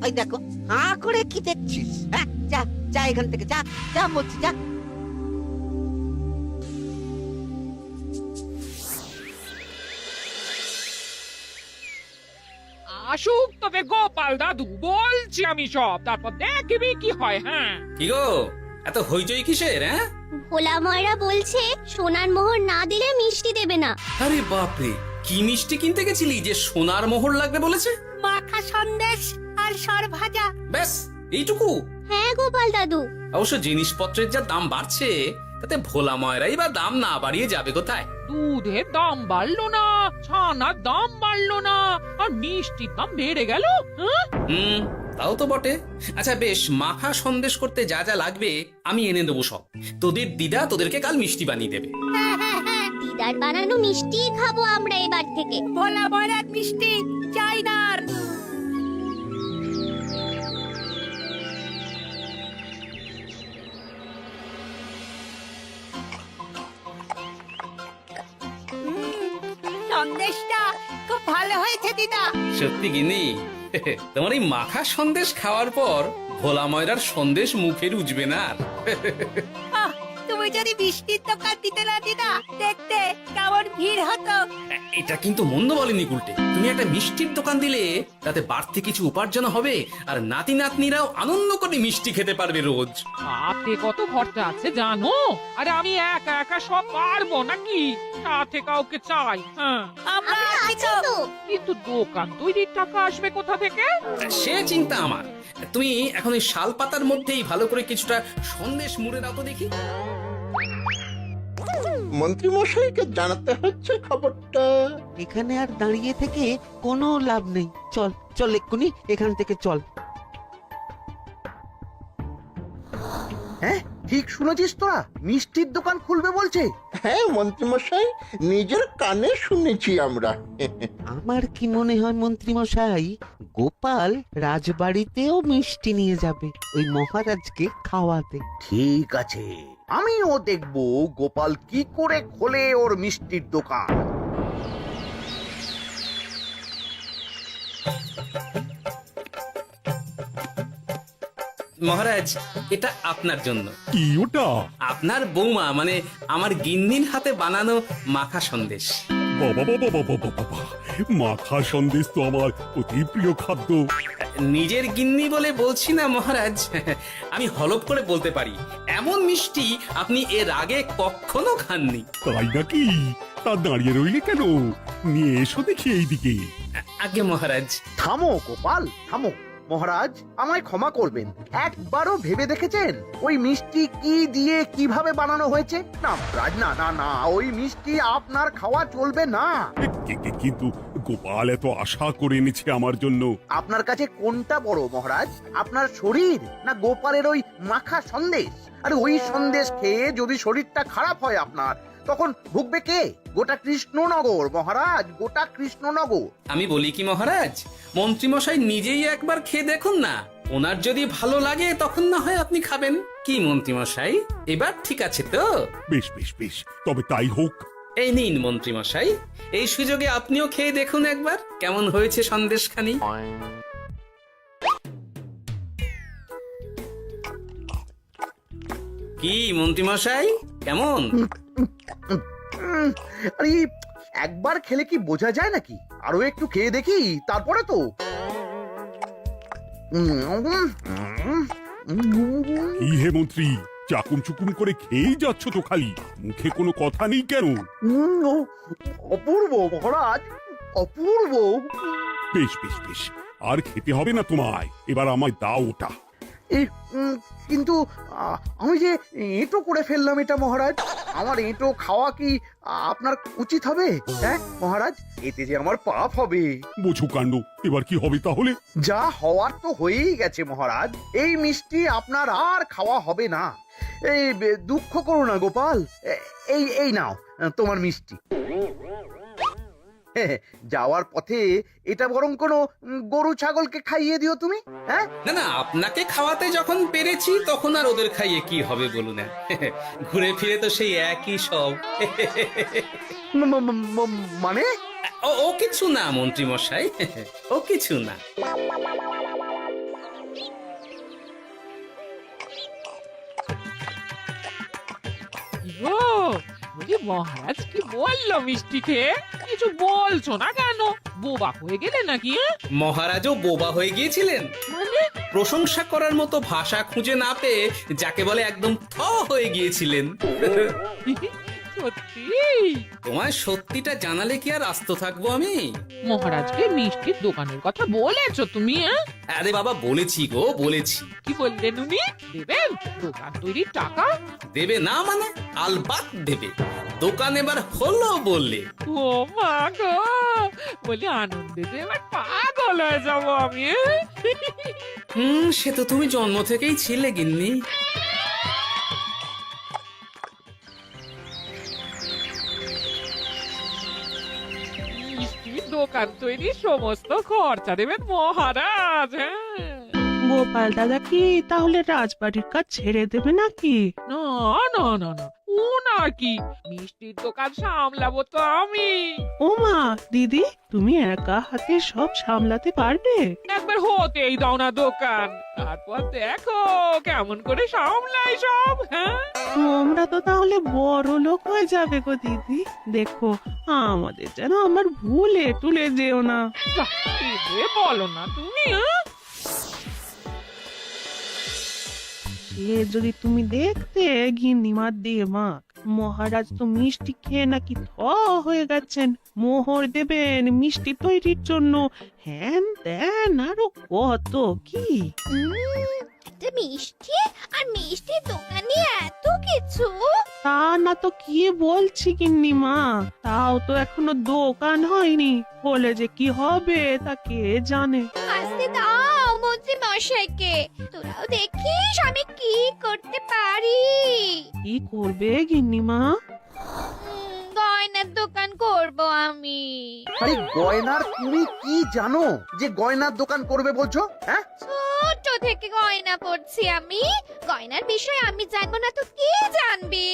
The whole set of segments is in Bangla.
ওই দেখো, হাঁ করে কি দেখছিস? হ্যাঁ, যা যা এখান থেকে, যা যা বলছি, যা। আসুক তবে গোপাল দাদু, বলছি আমি সব, তারপর দেখবি কি হয়। হ্যাঁ, কি গো, এত হইচই কিসের? হ্যাঁ, ভোলা ময়রা বলছে সোনার মোহর না দিলে মিষ্টি দেবে না। আরে বাপরে, কি মিষ্টি কিনতে গেছিলি যে সোনার মোহর লাগবে বলেছে? মাখা সন্দেশ আর সর ভাজা। ব্যাস এইটুকু? হ্যাঁ গোপাল দাদু। অবশ্য জিনিসপত্রের যা দাম বাড়ছে, তাতে ভোলা ময়রাই বা দাম না বাড়িয়ে যাবে কোথায়? দুধের দাম বাড়লো না, ছানার দাম বাড়লো না, আর মিষ্টির দাম বেড়ে গেল। হ্যাঁ, তাও তো বটে। আচ্ছা বেশ, মাখা সন্দেশ করতে যা যা লাগবে আমি এনে দেবো সব। তোদের দিদা তোদেরকে কাল মিষ্টি বানিয়ে দেবে। দিদার বানানো মিষ্টি খাবো আমরা এবার থেকে। ভোলা ময়রার মিষ্টি চাই না আর। সন্দেশটা খুব ভালো হয়েছে দিদা। সত্যি গিনি, তোমার এই মাখা সন্দেশ খাওয়ার পর ভোলা ময়রার সন্দেশ মুখে রুজবে না আর। আহ, তুমি যদি মিষ্টির দোকান দিতে না দিদা, দেখতে কেমন ভিড় হতো। এটা কিন্তু মন্দ বলেনি গুলটে। তুমি একটা মিষ্টির দোকান দিলে তাতে বাড়তি কিছু উপার্জন হবে, আর নাতি নাতনিরাও আনন্দ করে মিষ্টি খেতে পারবে রোজ। হাতে কত খরচা আছে জানো? আরে আমি একা একা সব পারবো নাকি? সাথে কাউকে চাই। হ্যাঁ, আমরা আছি আছি তো। তো। কিন্তু দোকান তৈরির টাকা আসবে কোথা থেকে? সে চিন্তা আমার। তুমি এখন এই শাল পাতার মধ্যেই ভালো করে কিছুটা সন্দেশ মুড়ে দাও তো দেখি। মন্ত্রী মশাইকে জানাতে হচ্ছে খবরটা। এখানে আর দাঁড়িয়ে থেকে কোনো লাভ নেই। চল চল, এক্ষুনি এখান থেকে চল। হ্যাঁ, ঠিক শুনেছিস তোরা, মিষ্টির দোকান খুলবে বলছে। হ্যাঁ মন্ত্রী মশাই, নিজের কানে শুনেছি আমরা। আমার কি মনে হয় মন্ত্রী মশাই, গোপাল রাজবাড়িতেও মিষ্টি নিয়ে যাবে ওই মহারাজকে খাওয়াতে। ঠিক আছে, আমিও দেখবো গোপাল কি করে খোলে ওর মিষ্টির দোকান। মহারাজ, এটা আপনার জন্য। কি ওটা? আপনার বৌমা মানে আমার গিন্নির হাতে বানানো মাখা সন্দেশ। বাবা বাবা বাবা বাবা, মাখা সন্দেশ তো আমার অতি প্রিয় খাদ্য। নিজের গিন্নি বলে বলছি না মহারাজ, আমি হলপ করে বলতে পারি এমন মিষ্টি আপনি এর আগে কখনো খাননি। তাই নাকি? তা দাঁড়িয়ে রইলে কেন? নিয়ে এসো দেখি এইদিকে। আগে মহারাজ। থামো গোপাল, থামো। মহারাজ, আমায় ক্ষমা করবেন, একবারও ভেবে দেখেছেন ওই মিষ্টি কি দিয়ে কিভাবে বানানো হয়েছে? না মহারাজ, না না না, ওই মিষ্টি আপনার খাওয়া চলবে না। কিন্তু গোপাল এত আশা করে এনেছে আমার জন্য। আপনার কাছে কোনটা বড় মহারাজ, আপনার শরীর না গোপালের ওই মাখা সন্দেশ? আরে ওই সন্দেশ খেয়ে যদি শরীরটা খারাপ হয় আপনার, তখন ভুগবে কে? গোটা কৃষ্ণনগর মহারাজ, গোটা কৃষ্ণনগর। আমি বলি কি মহারাজ, মন্ত্রীমশাই নিজেই একবার খেয়ে দেখুন না, ওনার যদি ভালো লাগে তখন না হয় আপনি খাবেন। কি মন্ত্রীমশাই, এবার ঠিক আছে তো? বেশ বেশ বেশ, তবে তাই হোক। এই নিন মন্ত্রীমশাই, এই সুযোগে আপনিও খেয়ে দেখুন একবার কেমন হয়েছে সন্দেশখানি। কি মন্ত্রীমশাই, কেমন? আরে একবার খেলে কি বোঝা যায় নাকি? আরো একটু খেয়ে দেখি তারপরে তো। কি হে মন্ত্রী, চাকুম চুকুম করে খেয়েই যাচ্ছ তো খালি, মুখে কোনো কথা নেই কেন? অপূর্ব মহারাজ, অপূর্ব। বেশ বেশ বেশ, আর খেতে হবে না তোমায়, এবার আমায় দাও ওটা। এই, কিন্তু আমি যে এঁটো করে ফেললাম এটা মহারাজ, আমার এঁটো খাওয়া কি আপনার উচিত হবে? হ্যাঁ মহারাজ, এতে যে আমার পাপ হবে। বোঝো কাণ্ড, এবার কি হবে তাহলে? যা হওয়ার তো হয়েই গেছে মহারাজ, এই মিষ্টি আপনার আর খাওয়া হবে না। এই দুঃখ করো না গোপাল, এই এই নাও তোমার মিষ্টি। যাওয়ার পথে এটা বরং কোনো গরু ছাগলকে খাইয়ে দিও তুমি। হ্যাঁ, না না, আপনাকে খাওয়াতে যখন পেরেছি তখন আর ওদের খাইয়ে কি হবে বলুন না। ঘুরে ফিরে তো সেই একই সব। মানে ও কিছু না মন্ত্রী মশাই, ও কিছু না। ও বলি মহারাজ কি বললো মিষ্টি খেয়ে? কিছু বলছো না কেন? বোবা হয়ে গেলে নাকি? মহারাজও বোবা হয়ে গিয়েছিলেন? মানে প্রশংসা করার মতো ভাষা খুঁজে না পেয়ে যাকে বলে একদম থ হয়ে গিয়েছিলেন। সত্যি? তোমায় সত্যিটা জানালে কি আর আস্ত থাকবো আমি? মহারাজকে মিষ্টির দোকানের কথা বলেছো তুমি? আরে বাবা বলেছি গো, বলেছি। কি বললেন উনি? দেবেন দোকান তৈরির টাকা? দেবে না মানে? আলবাত দেবে। দোকান এবার হলো বললে। ও মা গো, বলি আনন্দে যে এবার পাগল হয়ে যাবো আমি। সে তো তুমি জন্ম থেকেই ছিলে গিন্নি। মিষ্টির দোকান তৈরির সমস্ত খরচা দেবেন মহারাজ। হ্যাঁ গোপাল দাদা কি তাহলে রাজবাড়ির কাজ ছেড়ে দেবে নাকি? না না না না, ও নাকি, মিষ্টির দোকান সামলাবো তো আমি। ওমা দিদি, তুমি একা হাতে সব সামলাতে পারবে? একবার হতেই দাও না দোকান, তারপর দেখো কেমন করে সামলাই সব। হ্যাঁ তোমরা তো তাহলে বড় লোক হয়ে যাবে গো দিদি। দেখো আমাদের যেন আমার ভুলে টুলে যেও না। যা, এ বলো না তুমি। হ্যাঁ? সে যদি তুমি দেখতে গিন্নিমার দিয়ে মাক, মহারাজ তো মিষ্টি খেয়ে নাকি থ হয়ে গেছেন। মোহর দেবেন মিষ্টি তৈরির জন্য, হ্যান ত্যান আরো কত কি। একটা মিষ্টি আর মিষ্টির দোকানে এত কিছু। তা না তো কি বলছি গিন্নিমা, তাও তো এখনো দোকান হয়নি, হলে যে কি হবে তা কে জানে। আসতে দাও মন্ত্রী মশাইকে, তোরাও দেখিস আমি কি করতে পারি। কি করবে গিন্নিমা? গয়নার দোকান করব আমি। আরে গয়নার তুমি কি জানো যে গয়নার দোকান করবে বলছো? হ্যাঁ, ছোট থেকে গয়না পড়ছি আমি, গয়নার বিষয়ে আমি জানবো না তো কে জানবে?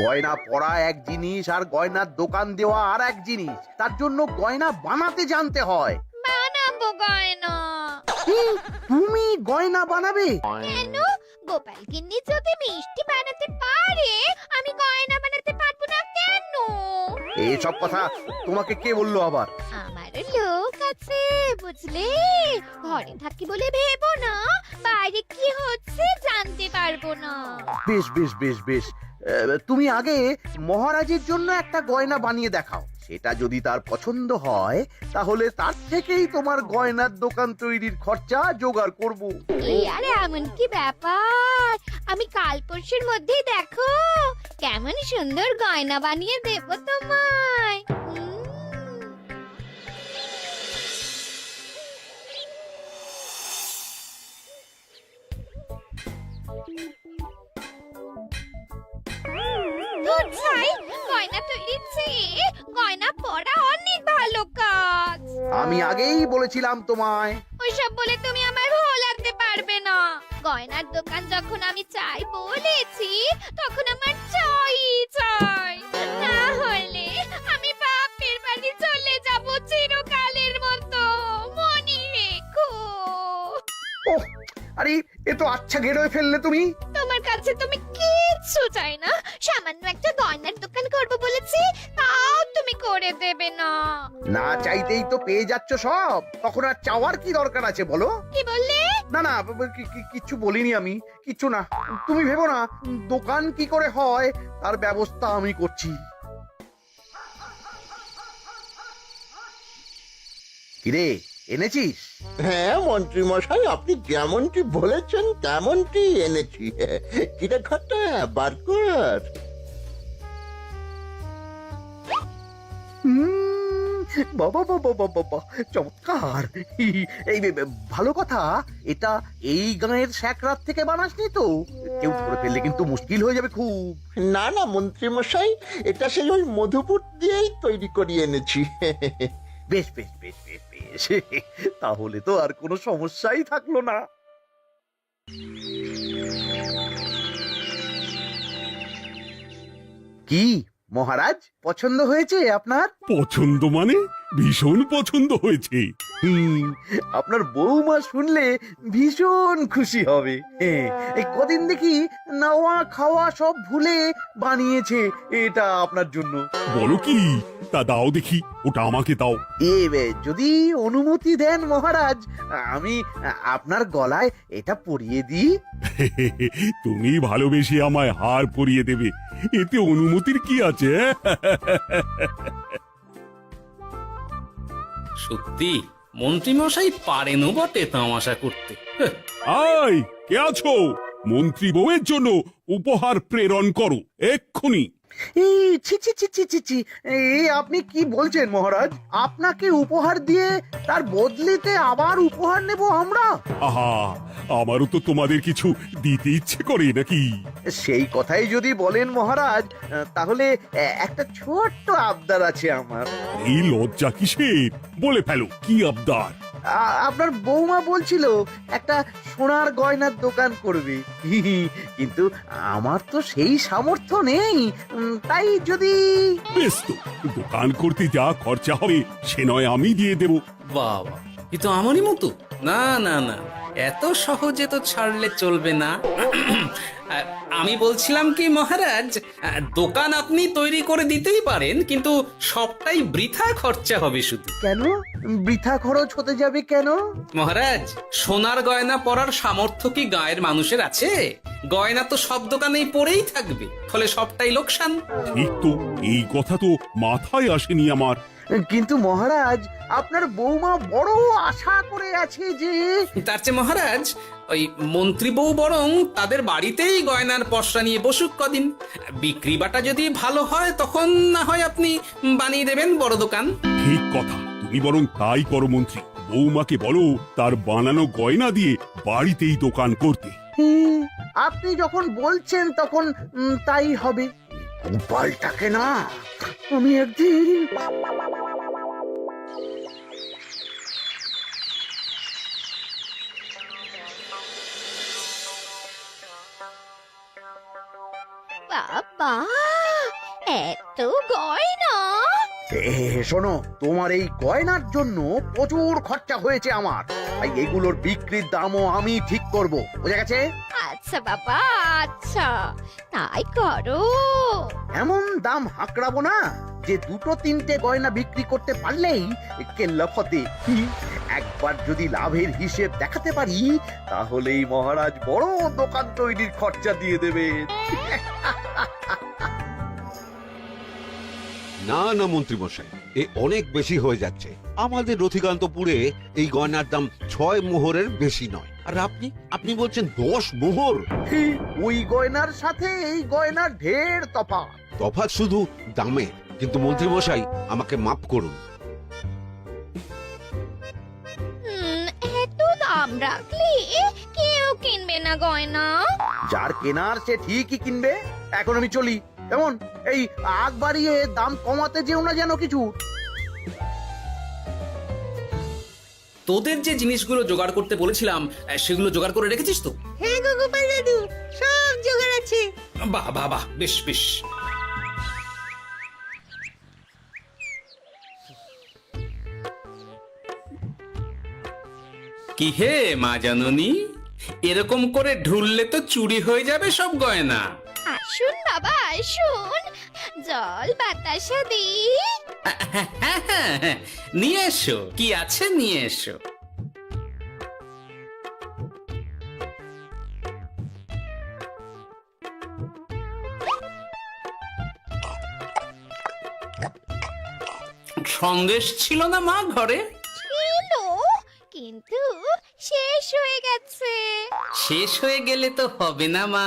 গয়না পরা এক জিনিস আর গয়নার দোকান দেওয়া আর এক জিনিস। তার জন্য গয়না বানাতে জানতে হয়। বানাবো গয়না। তুমি গয়না বানাবে? কেন? গোপাল গিন্নি যদি মিষ্টি বানাতে পারে, আমি গয়না বানাতে পারবো না কেন? এইসব কথা তোমাকে কে বললো আবার? আমার লোক আছে বুঝলে, ঘরে থাকি বলে ভেবো না বাইরে কি হচ্ছে জানতে পারবো না। বেশ বেশ বেশ বেশ, তুমি আগে মহারাজের জন্য একটা গয়না বানিয়ে দেখাও। সেটা যদি তার পছন্দ হয় তাহলে তার থেকেই তোমার গয়নার দোকান তৈরির খরচা জোগাড় করব। এই আরে এমন কি ব্যাপার, আমি কাল পরশুর মধ্যেই দেখো কেমন সুন্দর গয়না বানিয়ে দেবো তোমায়। গয়না তৈরির চেয়ে গয়না পরা অনেক ভালো কাজ। আমি আগেই বলেছিলাম তোমায়। ওইসব বলে তুমি আমার ভোলাতে পারবে না। গয়নার দোকান যখন আমি চাই বলেছি, তখন আমার চাই চাই, না হলে আমি বাপের বাড়ি চলে যাব চিরকালের মতো, মনে রেখো। ওহ, আরে এ তো আচ্ছা গেড়ে ফেললে তুমি। তোমার কাছে তুমি কিচ্ছু চাই না, সামান্য একটা গয়নার দোকান করব বলেছি, তাও তুমি করে দেবে না। না চাইতেই তো পেয়ে যাচ্ছ সব, তখন আর চাওয়ার কি দরকার আছে বলো? কি বললে? না না, কিচ্ছু বলিনি আমি, কিচ্ছু না। তুমি ভেবো না, দোকান কি করে হয় তার ব্যবস্থা আমি করছি। কিরে, এনেছিস? হ্যাঁ মন্ত্রী মশাই, আপনি যেমনটি বলেছেন তেমনটি এনেছি। কিরে ঘটা বার কর। বাবা বাবা বাবা বাবা, চমৎকার। এই ভালো কথা, এটা এই গাঁয়ের স্যাকরাত থেকে বানাসনি তো? কেউ ধরে ফেললে কিন্তু মুশকিল হয়ে যাবে খুব। না না মন্ত্রী মশাই, এটা সেই ওই মধুপুর দিয়েই তৈরি করিয়ে এনেছি। বেশ বেশ বেশ বেশ বেশ, তাহলে তো আর কোনো সমস্যাই থাকলো না। কি মহারাজ, পছন্দ হয়েছে আপনার? পছন্দ মানে ভীষণ পছন্দ হয়েছে। আপনার বৌমা শুনলে ভীষণ খুশি হবে। এই কদিন দেখি নাওয়া খাওয়া সব ভুলে বানিয়েছে এটা আপনার জন্য। বলো কি, তা দাও দেখি, ওটা আমাকে দাও। যদি অনুমতি দেন মহারাজ, আমি আপনার গলায় এটা পরিয়ে দিই। তুমি ভালোবেসে আমায় হার পরিয়ে দেবে, এতে অনুমতির কি আছে? সত্যি মন্ত্রীমশাই পারেনও বটে তামাশা করতে। আয়, কে আছো? মন্ত্রী বউয়ের জন্য উপহার প্রেরণ করো এক্ষুনি। এই ছি ছি ছি ছি ছি ছি, এই আপনি কি বলছেন মহারাজ? আপনাকে উপহার দিয়ে তার বদলেতে আবার উপহার নেব আমরা? আহা, আমারও তো তোমাদের কিছু দিতে ইচ্ছে করে নাকি? সেই কথাই যদি বলেন মহারাজ, তাহলে একটা ছোট্ট আবদার আছে আমার। এই লজ্জা কিসের? বলে ফেলো, কি আবদার? আপনার বৌমা বলছিল একটা সোনার গয়নার দোকান করবে, কিন্তু আমার তো সেই সামর্থ্য নেই। তাই যদি বেশ তো, দোকান করতে যা খরচা হবে সে নয় আমি দিয়ে দেব। বাবা, এ তো আমারই মতো। না না না, এত সহজে তো ছাড়লে চলবে না। আমি বলছিলাম কি মহারাজ, দোকান আপনি তৈরি করে দিতেই পারেন, কিন্তু সবটাই বৃথা খরচা হবে শুধু। কেন বৃথা খরচ হতে যাবে কেন? মহারাজ, সোনার গয়না পরার সামর্থ্য কি গায়ের মানুষের আছে? গয়না তো সব দোকানেই পড়েই থাকবে, ফলে সবটাই লোকসান। ঠিক তো, এই কথা তো মাথায় আসেনি আমার। কিন্তু মহারাজ, আপনার বৌমা বড় আশা করে আছে যে তার চেয়ে মহারাজ, ওই মন্ত্রী বউ বরং তাদের বাড়িতেই গয়নার পসরা নিয়ে বসুক কদিন। বিক্রি বাটা যদি ভালো হয় তখন না হয় আপনি বানিয়ে দেবেন বড় দোকান। ঠিক কথা, তুমি বরং তাই করো মন্ত্রী। বৌমাকে বলো তার বানানো গয়না দিয়ে বাড়িতেই দোকান করতে। আপনি যখন বলছেন তখন তাই হবে। গোপালটাকে না আমি একদিন বাবা, এত গয়না! শোনো, তোমার এই গয়নার জন্য প্রচুর খরচা হয়েছে আমার, তাই এগুলোর বিক্রির দামও আমি ঠিক করব, বুঝা গেছে? আচ্ছা বাবা, আচ্ছা, তাই করো। এমন দাম হাঁকড়াবো না যে দুটো তিনটে গয়না বিক্রি করতে পারলেই কেল্লা ফতে। একবার যদি লাভের হিসেব দেখাতে পারি, তাহলেই মহারাজ বড় দোকান তৈরির খরচা দিয়ে দেবেন। না না মন্ত্রী মশাই, এ অনেক বেশি হয়ে যাচ্ছে। আমাদের রথিকান্তপুরে এই গয়নার দাম 6 মোহরের বেশি নয়, আর আপনি বলছেন 10 মোহর। ওই গয়নার সাথে এই গয়নার ঢের তফাৎ। তফাৎ শুধু দামে, কিন্তু মন্ত্রী মশাই আমাকে মাফ করুন। এত দাম রাখলে কেউ কিনবে না গয়না। যার কেনার সে ঠিকই কিনবে। এখন আমি চলি, কেমন? এই আগ বাড়িয়ে দাম কমাতে যেও না যেন কিছু। তোদের যে জিনিসগুলো জোগাড় করতে বলেছিলাম সেগুলো জোগাড় করে রেখেছিস তো? হ্যাঁ গো গোপাল দাদু, সব জোগাড় আছে। বাহ বাহ বাহ, বেশ বেশ। কি হে মা জাননী, এরকম করে ঢুললে তো চুরি হয়ে যাবে সব গয়না। আসুন বাবা, আসুন, জল বাতাসা দিই। নিয়ে এসো, কি আছে নিয়ে এসো। সন্দেশ ছিল না মা ঘরে? ছিল, কিন্তু শেষ হয়ে গেছে। শেষ হয়ে গেলে তো হবে না মা,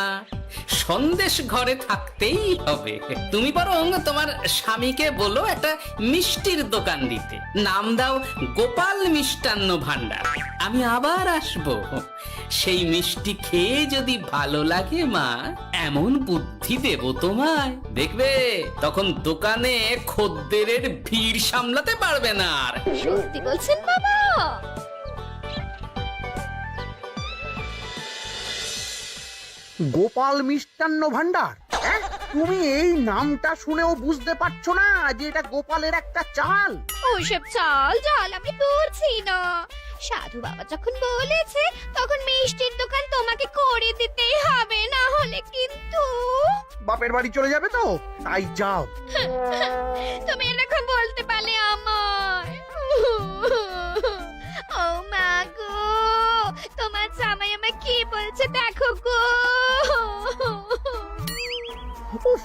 সন্দেশ ঘরে থাকতেই হবে। তুমি বরং তোমার স্বামীকে বলো একটা মিষ্টির দোকান দিতে, নাম দাও গোপাল মিষ্টান্ন ভান্ডার। আমি আবার আসবো, সেই মিষ্টি খেয়ে যদি ভালো লাগে মা, এমন বুদ্ধি দেব তোমায়, দেখবে তখন দোকানে খদ্দেরের ভিড় সামলাতে পারবে না আর। সত্যি বলছেন বাবা? গোপাল মিষ্টান্ন ভান্ডার, তুমি এই নামটা শুনেও বুঝতে পারছো না যে এটা গোপালের একটা চাল? ওসব চাল জাল আমি বলছি না। সাধু বাবা যখন বলেছে তখন মিষ্টির দোকান তোমাকে করে দিতেই হবে, না হলে কিন্তু বাপের বাড়ি চলে যাবে তো, তাই যাও। তুমি এরকম বলতে পারলে আমার। ও মা গো, তোমার জামাই আমায় কি বলছে দেখো গো। উফ,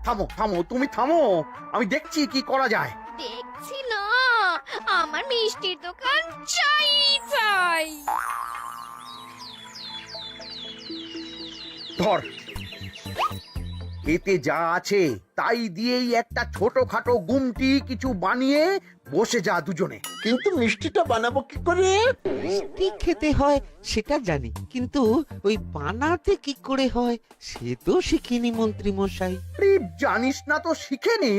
থামো থামো, তুমি থামো, আমি দেখছি কি করা যায়। দেখছি না, আমার মিষ্টির দোকান চাই চাই। ধর, এতে যা আছে তাই দিয়েই একটা ছোটখাটো গুমটি কিছু বানিয়ে বসে যা দুজনে। কিন্তু মিষ্টিটা বানাবো কি করে? মিষ্টি খেতে হয় সেটা জানি, কিন্তু ওই বানাতে কি করে হয় সে তো শিখিনি মন্ত্রী মশাই। আরে জানিস না তো শিখে নে।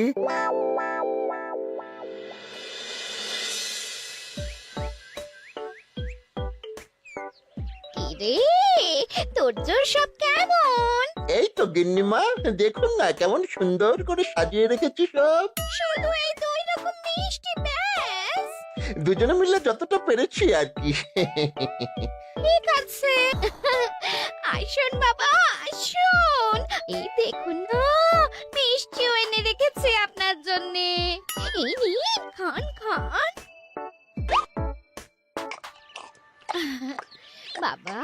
কি রে, তোর জোর সব কেমন? এই তো গিন্নিমা, দেখুন না কেমন সুন্দর করে সাজিয়ে রেখেছি সব। শুধু এই দুই রকম মিষ্টি ব্যাস? দুজনে মিলে যতটা পেরেছি আর কি। ঠিক আছে, আসুন বাবা আসুন, এই দেখুন না মিষ্টিও এনে রেখেছি আপনার জন্য। এই নিন, খান খান। বাবা,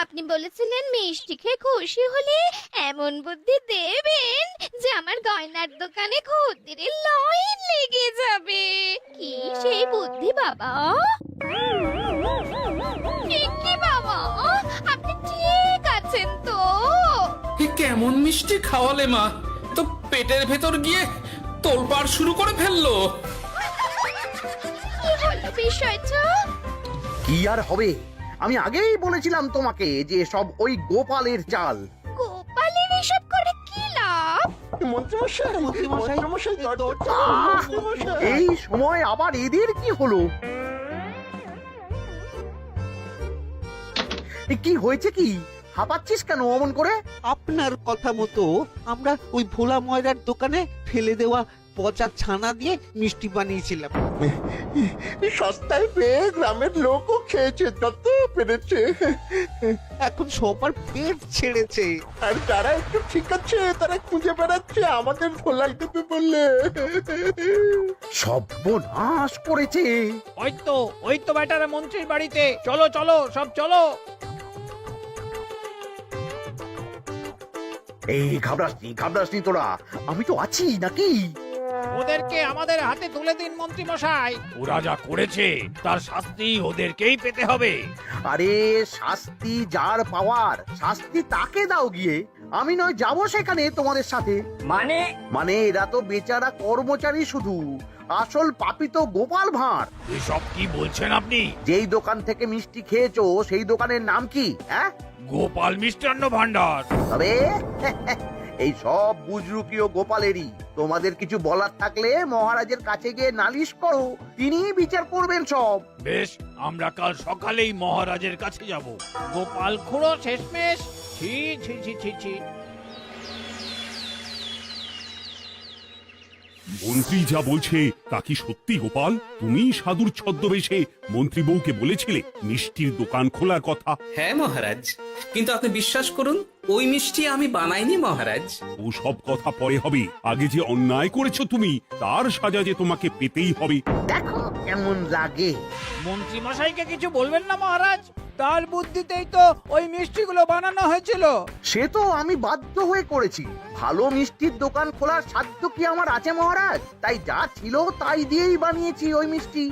আপনি বলেছিলেন মিষ্টি খেয়ে খুশি হলে এমন বুদ্ধি দেবেন যে আমার গয়নার দোকানে খদ্দেরের লাইন লেগে যাবে। কি সেই বুদ্ধি বাবা? কি বাবা, আপনি ঠিক আছেন তো? এ কেমন মিষ্টি খাওয়ালে মা, তো পেটের ভেতর গিয়ে তোলপাড় শুরু করে ফেললো। কি হলো বিষয়টা? কি আর হবে, আমি আগেই বলেছিলাম তোমাকে যে সব ওই গোপালের চাল। গোপালের এসব করে কি লাভ? মন্ত্রীমশাই, মন্ত্রীমশাই, মন্ত্রীমশাই, দরজা আহ! মন্ত্রীমশাই। এই সময় আবার এদের কি হলো? এ কি হয়েছে কি? হাঁপাচ্ছিস কেন অমন করে? আপনার কথা মতো আমরা ওই ভোলা ময়রার দোকানে ফেলে দেওয়া পচা ছানা দিয়ে মিষ্টি বানিয়েছিলাম। সস্তায় পেয়ে গ্রামের লোকও খেয়েছে যত পেরেছে। এখন সবার পেট ছেড়েছে। আর যারা একটু ঠিক আছে তারা খুঁজে বেড়াচ্ছে আমাদের ভোলাই দেবে বললে। সর্বনাশ করেছে। ওই তো বেটারা মন্ত্রীর বাড়িতে, চলো চলো সব চলো। এই ঘাবড়াসনি তোরা, আমি তো আছি নাকি? ওদেরকে আমাদের হাতে তুলে দিন মন্ত্রী মশাই। ওরা যা করেছে তার শাস্তি ওদেরকেই পেতে হবে। আরে শাস্তি যার পাওয়ার শাস্তি তাকে দাও গিয়ে, আমি নয় যাবো সেখানে তোমাদের সাথে। মানে এরা তো বেচারা কর্মচারী শুধু, আসল পাপী তো গোপাল ভাঁড়। এসব কি বলছেন আপনি? যেই দোকান থেকে মিষ্টি খেয়েছো সেই দোকানের নাম কি? হ্যাঁ, গোপাল মিষ্টান্ন ভান্ডার। তবে এই সব বুজরুকিও গোপালেরই। তোমাদের কিছু বলার থাকলে মহারাজের কাছে গিয়ে নালিশ করো, তিনি বিচার করবেন সব। বেশ, আমরা কাল সকালেই মহারাজের কাছে যাব। গোপাল খুঁড়ো শেষমেশ। ছি ছি ছি ছি ছি। মন্ত্রী যা বলছে তা কি সত্যি গোপাল? তুমি সাধুর ছদ্মবেশে মন্ত্রী বউকে বলেছিলে মিষ্টির দোকান খোলার কথা? হ্যাঁ মহারাজ, কিন্তু আপনি বিশ্বাস করুন ওই মিষ্টি আমি বানাইনি মহারাজ। ও সব কথা পরে হবে, আগে যে অন্যায় করেছো তুমি তার সাজা যে তোমাকে পেতেই হবে। দেখো কেমন লাগে। মন্ত্রী মশাইকে কিছু বলবেন না মহারাজ, তার বুদ্ধিতেই তো ওই মিষ্টিগুলো বানানো হয়েছিল। সে তো আমি বাধ্য হয়ে করেছি। ভালো মিষ্টির দোকান খোলার সাধ্য কি আমার আছে মহারাজ? তাই যা ছিল তাই দিয়েই বানিয়েছি ওই মিষ্টি।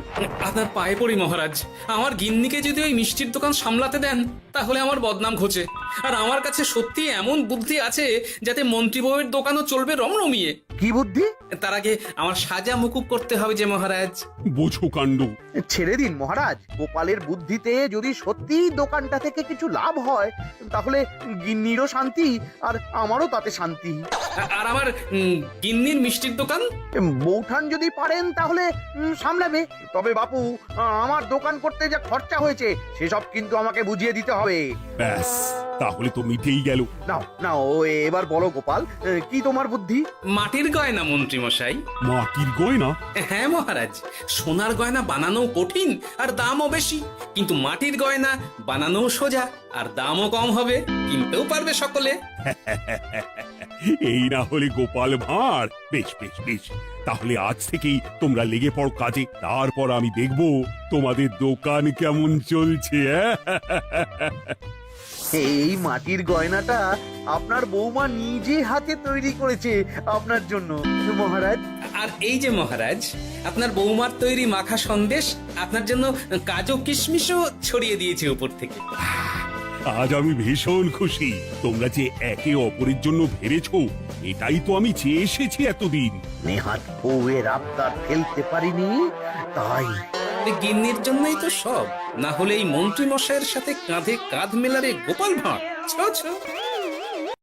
আপনার পায়ে পড়ি মহারাজ, আমার গিন্নিকে যদি ওই মিষ্টির দোকান সামলাতে দেন তাহলে আমার বদনাম ঘোচে। আর আমার কাছে সত্যি এমন বুদ্ধি আছে যাতে মন্ত্রী বউয়ের দোকানও চলবে রমরমিয়ে। কি বুদ্ধি? তার আগে আমার সাজা মুকুব করতে হবে যে মহারাজ। বোঝো কাণ্ড। ছেড়ে দিন মহারাজ, গোপালের বুদ্ধিতে যদি সত্যি দোকানটা থেকে কিছু লাভ হয় তাহলে গিন্নিরও শান্তি আর আমারও তাতে শান্তি। আর আমার গিন্নির মিষ্টির দোকান? বৌঠান যদি পারেন তাহলে সামলাবে। তবে বাপু, আমার দোকান করতে যা খরচা হয়েছে সেসব কিন্তু আমাকে বুঝিয়ে দিতে হবে। ব্যাস তাহলে তো মিটেই গেল। নাও নাও এবার বলো গোপাল, কি তোমার বুদ্ধি? মাটির গয়না মন্ত্রী মশাই। মাটির গয়না? হ্যাঁ মহারাজ, সোনার গয়না বানানো কঠিন আর দামও বেশি, কিন্তু মাটির গয়না বানানো সোজা আর দামও কম হবে, কিনতেও পারবে সকলে। এই না হলে গোপাল ভাঁড়। বেশ বেশ বেশ, তাহলে আজ থেকেই তোমরা লেগে পড়ো কাজে, তারপর আমি দেখব তোমাদের দোকান কেমন চলছে। এই মাটির গয়নাটা আপনার বৌমা নিজে হাতে তৈরি করেছে আপনার জন্য মহারাজ। আর এই যে মহারাজ, আপনার বৌমার তৈরি মাখা সন্দেশ আপনার জন্য কাজু কিশমিশও ছড়িয়ে দিয়েছে উপর থেকে। আজ আমি ভীষণ খুশি। তোমরা যে একে অপরের জন্য ভেবেছো, এটাই তো আমি চেয়ে এসেছি এতদিন। নেহাত বউয়ের আবদার ফেলতে পারিনি, তাই এই গিন্নির জন্যই তো সব, না হলে এই মন্ত্রী মশাইয়ের সাথে কাঁধে কাঁধ মেলারে গোপাল ভাঁড়। ছো ছো।